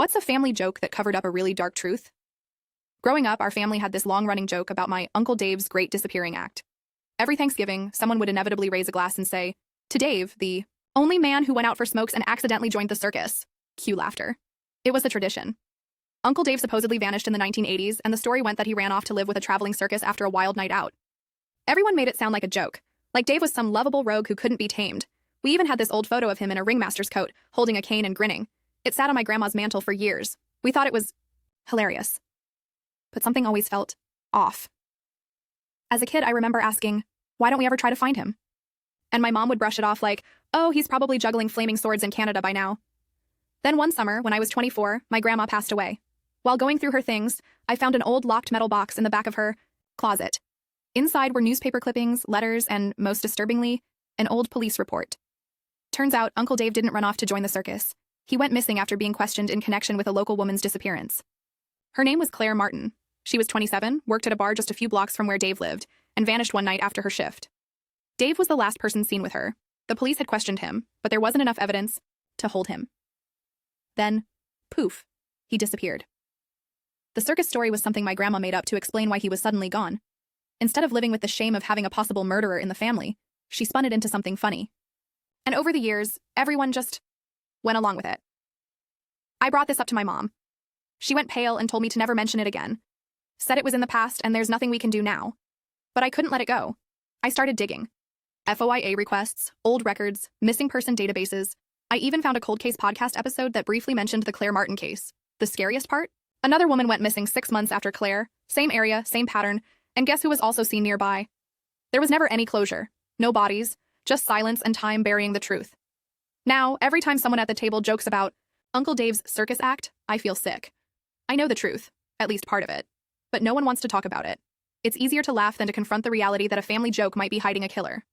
What's a family joke that covered up a really dark truth? Growing up, our family had this long-running joke about my Uncle Dave's great disappearing act. Every Thanksgiving, someone would inevitably raise a glass and say, "To Dave, the only man who went out for smokes and accidentally joined the circus." Cue laughter. It was a tradition. Uncle Dave supposedly vanished in the 1980s, and the story went that he ran off to live with a traveling circus after a wild night out. Everyone made it sound like a joke, like Dave was some lovable rogue who couldn't be tamed. We even had this old photo of him in a ringmaster's coat, holding a cane and grinning. It sat on my grandma's mantle for years. We thought it was hilarious. But something always felt off. As a kid, I remember asking, why don't we ever try to find him? And my mom would brush it off like, oh, he's probably juggling flaming swords in Canada by now. Then one summer, when I was 24, my grandma passed away. While going through her things, I found an old locked metal box in the back of her closet. Inside were newspaper clippings, letters, and, most disturbingly, an old police report. Turns out Uncle Dave didn't run off to join the circus. He went missing after being questioned in connection with a local woman's disappearance. Her name was Claire Martin. She was 27, worked at a bar just a few blocks from where Dave lived, and vanished one night after her shift. Dave was the last person seen with her. The police had questioned him, but there wasn't enough evidence to hold him. Then, poof, he disappeared. The circus story was something my grandma made up to explain why he was suddenly gone. Instead of living with the shame of having a possible murderer in the family, she spun it into something funny. And over the years, everyone just went along with it. I brought this up to my mom. She went pale and told me to never mention it again. Said it was in the past and there's nothing we can do now. But I couldn't let it go. I started digging. FOIA requests, old records, missing person databases. I even found a cold case podcast episode that briefly mentioned the Claire Martin case. The scariest part? Another woman went missing 6 months after Claire. Same area, same pattern. And guess who was also seen nearby? There was never any closure. No bodies. Just silence and time burying the truth. Now, every time someone at the table jokes about Uncle Dave's circus act, I feel sick. I know the truth, at least part of it, but no one wants to talk about it. It's easier to laugh than to confront the reality that a family joke might be hiding a killer.